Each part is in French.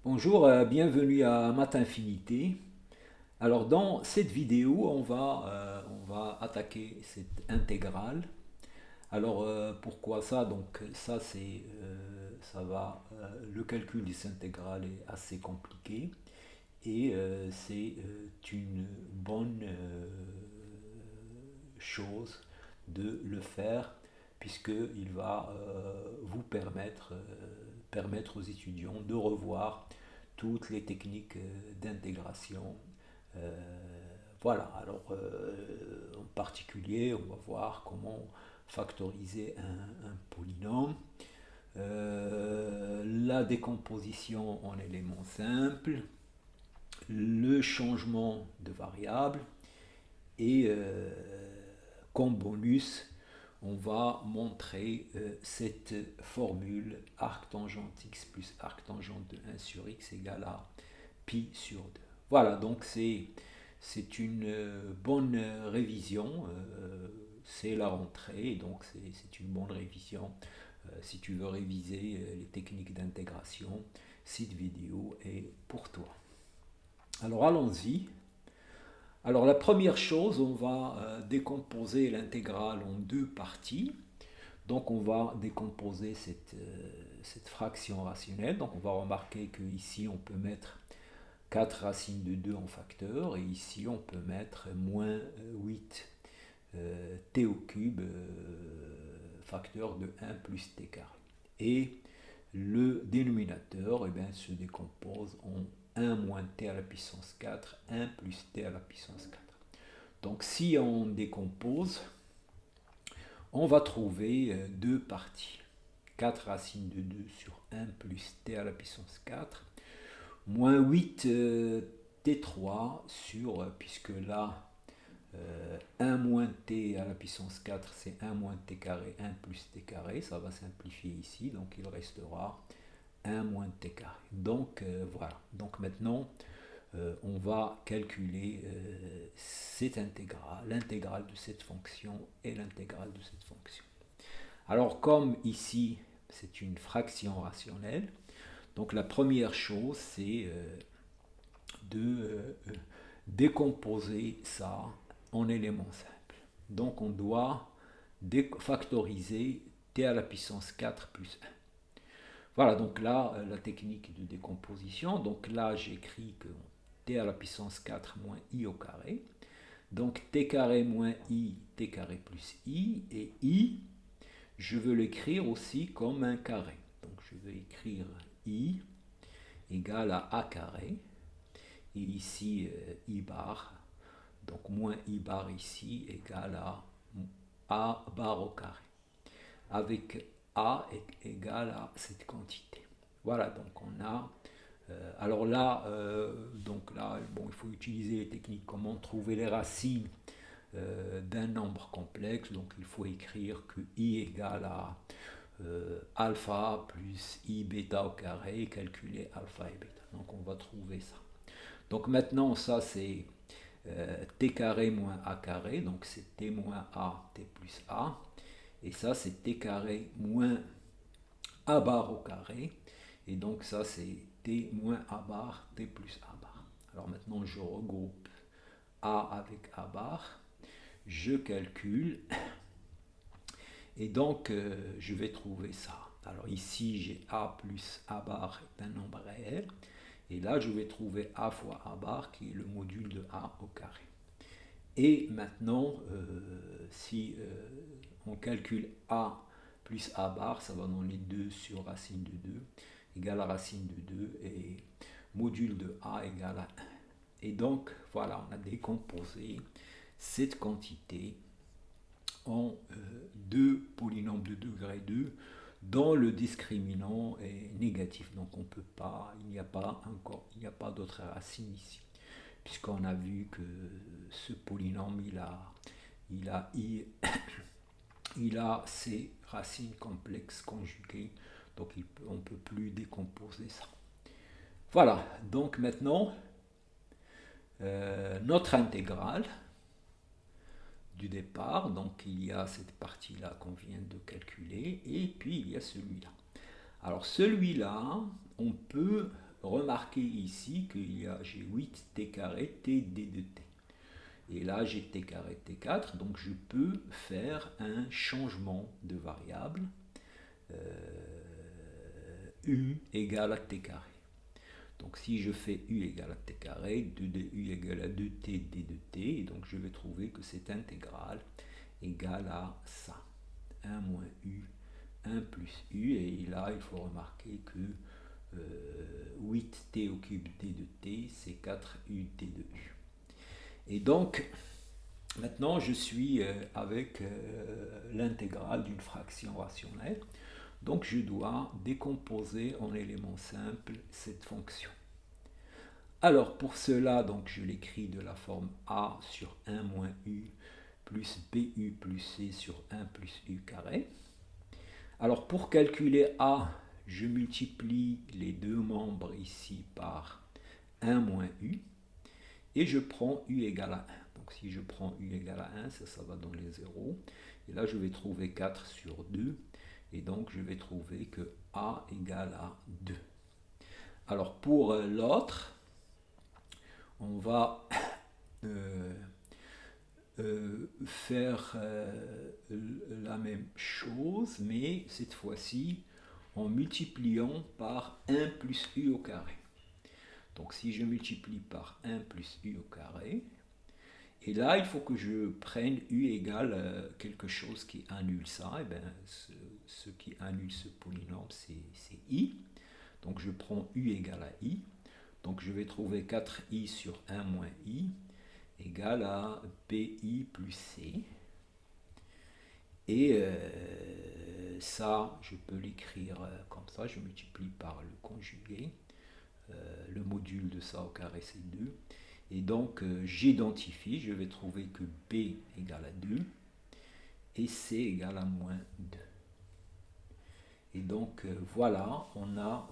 Bonjour, bienvenue à Math Infinité. Alors dans cette vidéo, on va attaquer cette intégrale. Alors pourquoi ça? Donc ça le calcul de cette intégrale est assez compliqué et c'est une bonne chose de le faire puisqu'il va vous permettre aux étudiants de revoir toutes les techniques d'intégration. Voilà, alors en particulier, on va voir comment factoriser un polynôme, la décomposition en éléments simples, le changement de variable et comme bonus, on va montrer cette formule arc tangente x plus arc tangente de 1 sur x égale à pi sur 2. Voilà, donc c'est une bonne révision, c'est la rentrée, donc c'est une bonne révision. Si tu veux réviser les techniques d'intégration, cette vidéo est pour toi. Alors allons-y. Alors la première chose, on va décomposer l'intégrale en deux parties. Donc on va décomposer cette fraction rationnelle. Donc on va remarquer qu'ici on peut mettre 4 racines de 2 en facteur et ici on peut mettre moins 8 t au cube facteur de 1 plus t carré. Et le dénominateur se décompose en 1 moins t à la puissance 4, 1 plus t à la puissance 4. Donc si on décompose, on va trouver deux parties. 4 racines de 2 sur 1 plus t à la puissance 4, moins 8 t3 sur, puisque là, 1 moins t à la puissance 4, c'est 1 moins t carré, 1 plus t carré, ça va simplifier ici, donc il restera 1 moins t carré. Donc voilà, donc maintenant, on va calculer cette intégrale, l'intégrale de cette fonction et l'intégrale de cette fonction. Alors comme ici, c'est une fraction rationnelle, donc la première chose, c'est de décomposer ça en éléments simples. Donc on doit factoriser t à la puissance 4 plus 1. Voilà, donc là, la technique de décomposition. Donc là, j'écris que t à la puissance 4 moins i au carré. Donc t carré moins i, t carré plus i. Et i, je veux l'écrire aussi comme un carré. Donc je vais écrire i égale à a carré. Et ici, i bar. Donc moins i bar ici égale à a bar au carré. Avec a égale à cette quantité. Voilà, donc on a... alors là, il faut utiliser les techniques. Comment trouver les racines d'un nombre complexe. Donc il faut écrire que i égale à alpha plus i bêta au carré, calculer alpha et bêta. Donc on va trouver ça. Donc maintenant, ça c'est t carré moins a carré, donc c'est t moins a, t plus a. Et ça c'est t carré moins a bar au carré. Et donc ça c'est t moins a bar, t plus a bar. Alors maintenant je regroupe a avec a bar. Je calcule. Et donc je vais trouver ça. Alors ici j'ai a plus a bar est un nombre réel. Et là, je vais trouver a fois a bar, qui est le module de a au carré. Et maintenant, si on calcule a plus a bar, ça va donner 2 sur racine de 2, égale à racine de 2, et module de a égale à 1. Et donc, voilà, on a décomposé cette quantité en deux polynômes de degré 2 dont le discriminant est négatif. Donc on peut pas, il n'y a pas d'autre racine ici, puisqu'on a vu que ce polynôme il a ses racines complexes conjuguées, donc on ne peut plus décomposer ça. Voilà, donc maintenant notre intégrale du départ, donc il y a cette partie-là qu'on vient de calculer, et puis il y a celui-là. Alors celui-là, on peut remarquez ici que j'ai 8t carré td de t. Et là, j'ai t carré t4, donc je peux faire un changement de variable u égale à t carré. Donc si je fais u égale à t carré, 2 de u égale à 2t d de t, et donc je vais trouver que cette intégrale égale à ça. 1 moins u, 1 plus u, et là il faut remarquer que 8t au cube d de t, c'est 4ut de u. Et donc, maintenant je suis avec l'intégrale d'une fraction rationnelle. Donc je dois décomposer en éléments simples cette fonction. Alors pour cela, donc, je l'écris de la forme a sur 1 moins u plus bu plus c sur 1 plus u carré. Alors pour calculer a, je multiplie les deux membres ici par 1 moins u et je prends u égale à 1. Donc si je prends u égale à 1, ça va dans les zéros. Et là je vais trouver 4 sur 2. Et donc, je vais trouver que a égale à 2. Alors, pour l'autre, on va faire la même chose, mais cette fois-ci en multipliant par 1 plus u au carré. Donc, si je multiplie par 1 plus u au carré, et là, il faut que je prenne u égale quelque chose qui annule ça. Et bien, ce qui annule ce polynôme, c'est i. Donc, je prends u égale à i. Donc, je vais trouver 4i sur 1 moins i égale à bi plus c. Et ça, je peux l'écrire comme ça. Je multiplie par le conjugué. Le module de ça au carré, c'est 2. Et donc, j'identifie, je vais trouver que B égale à 2 et C égale à moins 2. Et donc, voilà, on a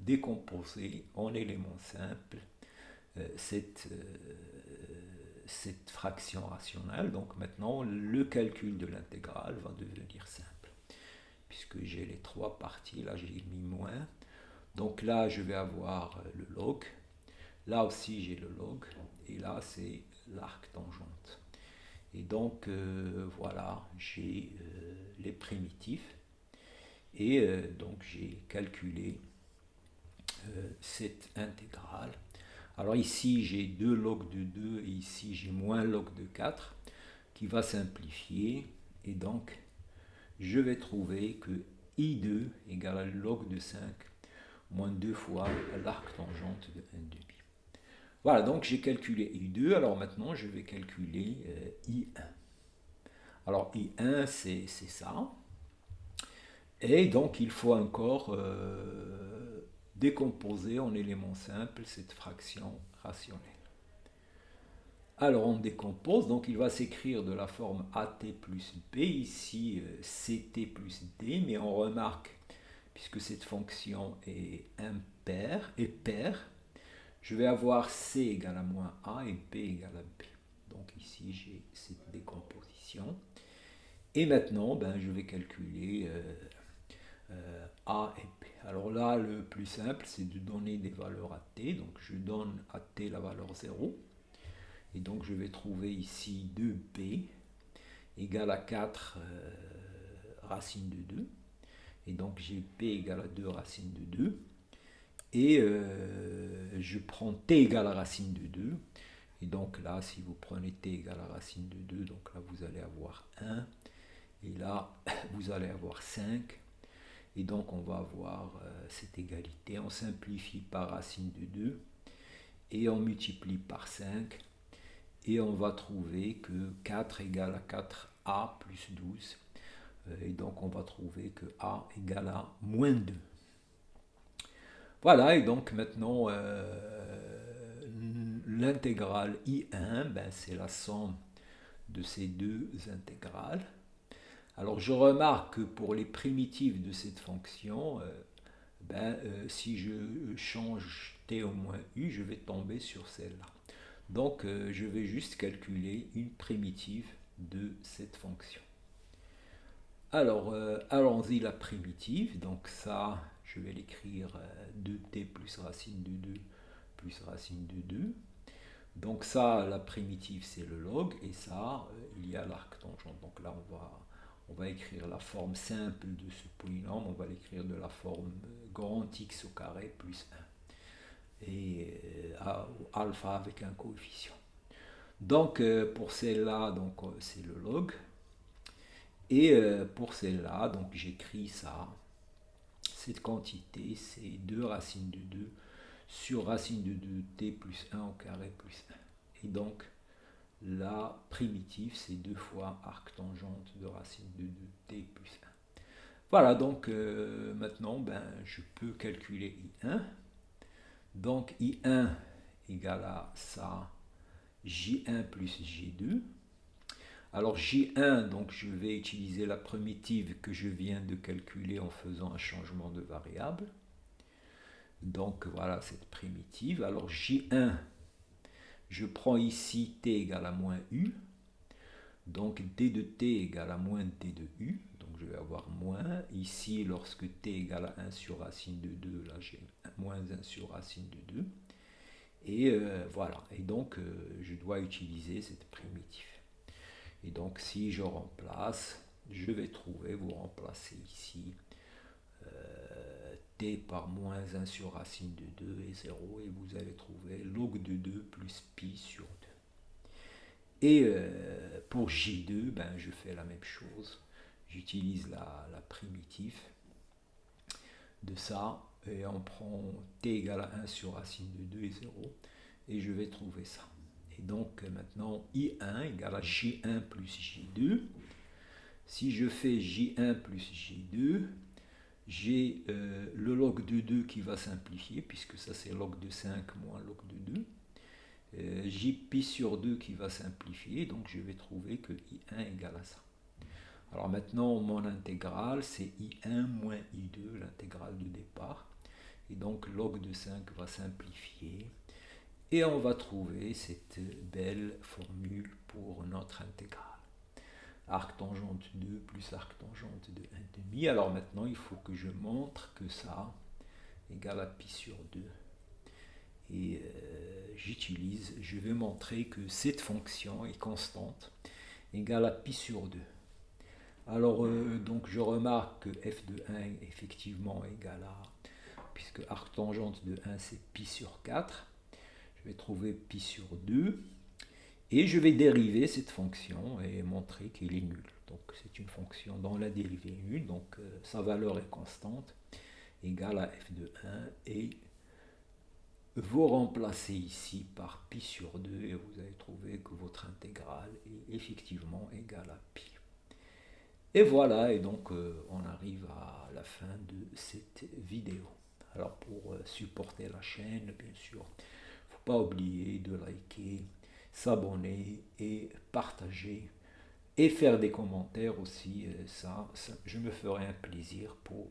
décomposé en éléments simples cette fraction rationnelle. Donc maintenant, le calcul de l'intégrale va devenir simple. Puisque j'ai les trois parties, là j'ai mis moins. Donc là, je vais avoir le log. Là aussi, j'ai le log. Et là, c'est l'arc tangente. Et donc, voilà, j'ai les primitifs. Et donc, j'ai calculé cette intégrale. Alors ici, j'ai 2 log de 2 et ici, j'ai moins log de 4 qui va simplifier. Et donc, je vais trouver que I2 égale à log de 5 moins 2 fois l'arc tangente de 1,5. Voilà, donc j'ai calculé I2. Alors maintenant, je vais calculer I1. Alors I1, c'est ça. Et donc, il faut encore décomposer en éléments simples cette fraction rationnelle. Alors, on décompose. Donc, il va s'écrire de la forme AT plus B. Ici, CT plus D. Mais on remarque, puisque cette fonction est paire, je vais avoir C égale à moins A et B égale à B. Donc, ici, j'ai cette décomposition. Et maintenant, je vais calculer A et B. Alors là, le plus simple, c'est de donner des valeurs à T. Donc, je donne à T la valeur 0. Et donc, je vais trouver ici 2B égale à 4 racine de 2. Et donc, j'ai P égale à 2 racine de 2. Et je prends T égale à racine de 2. Et donc là, si vous prenez T égale à racine de 2, donc là, vous allez avoir 1. Et là, vous allez avoir 5. Et donc, on va avoir cette égalité. On simplifie par racine de 2. Et on multiplie par 5. Et on va trouver que 4 égale à 4A plus 12. Et donc, on va trouver que A égale à moins 2. Voilà, et donc maintenant, l'intégrale I1, c'est la somme de ces deux intégrales. Alors je remarque que pour les primitives de cette fonction, si je change t au moins u, je vais tomber sur celle-là. Donc je vais juste calculer une primitive de cette fonction. Alors, allons-y la primitive. Donc ça, je vais l'écrire 2t plus racine de 2 plus racine de 2. Donc ça, la primitive, c'est le log, et ça, il y a l'arc tangent. Donc là, on va écrire la forme simple de ce polynôme, on va l'écrire de la forme grand X au carré plus 1, et alpha avec un coefficient. Donc pour celle-là, c'est le log, et pour celle-là, donc j'écris ça, cette quantité, c'est 2 racines de 2 sur racine de 2t plus 1 au carré plus 1. Et donc, la primitive, c'est 2 fois arc tangente de racine de 2t plus 1. Voilà, donc maintenant, je peux calculer I1. Donc, I1 égale à ça, J1 plus J2. Alors, J1, donc je vais utiliser la primitive que je viens de calculer en faisant un changement de variable. Donc, voilà cette primitive. Alors, J1, je prends ici t égale à moins u. Donc, d de t égale à moins d de u. Donc, je vais avoir moins. Ici, lorsque t égale à 1 sur racine de 2, là, j'ai moins 1 sur racine de 2. Et voilà. Et donc, je dois utiliser cette primitive. Et donc, si je remplace, je vais trouver, vous remplacez ici, t par moins 1 sur racine de 2 est 0, et vous allez trouver log de 2 plus pi sur 2. Et pour J2, je fais la même chose. J'utilise la primitive de ça, et on prend t égale à 1 sur racine de 2 et 0, et je vais trouver ça. Et donc maintenant, I1 égale à J1 plus J2. Si je fais J1 plus J2, j'ai le log de 2 qui va simplifier, puisque ça c'est log de 5 moins log de 2. J pi sur 2 qui va simplifier, donc je vais trouver que I1 égale à ça. Alors maintenant, mon intégrale, c'est I1 moins I2, l'intégrale de départ. Et donc log de 5 va simplifier. Et on va trouver cette belle formule pour notre intégrale. Arc tangente 2 plus arc tangente de 1,5. Alors maintenant, il faut que je montre que ça égale à pi sur 2. Et je vais montrer que cette fonction est constante, égale à pi sur 2. Alors, donc je remarque que f de 1 est effectivement égal à, puisque arc tangente de 1 c'est pi sur 4, je vais trouver pi sur 2, et je vais dériver cette fonction et montrer qu'elle est nulle. Donc c'est une fonction dont la dérivée est nulle, donc sa valeur est constante, égale à f de 1, et vous remplacez ici par pi sur 2, et vous allez trouver que votre intégrale est effectivement égale à pi. Et voilà, et donc on arrive à la fin de cette vidéo. Alors pour supporter la chaîne, bien sûr, il ne faut pas oublier de liker, s'abonner et partager, et faire des commentaires aussi, ça je me ferai un plaisir pour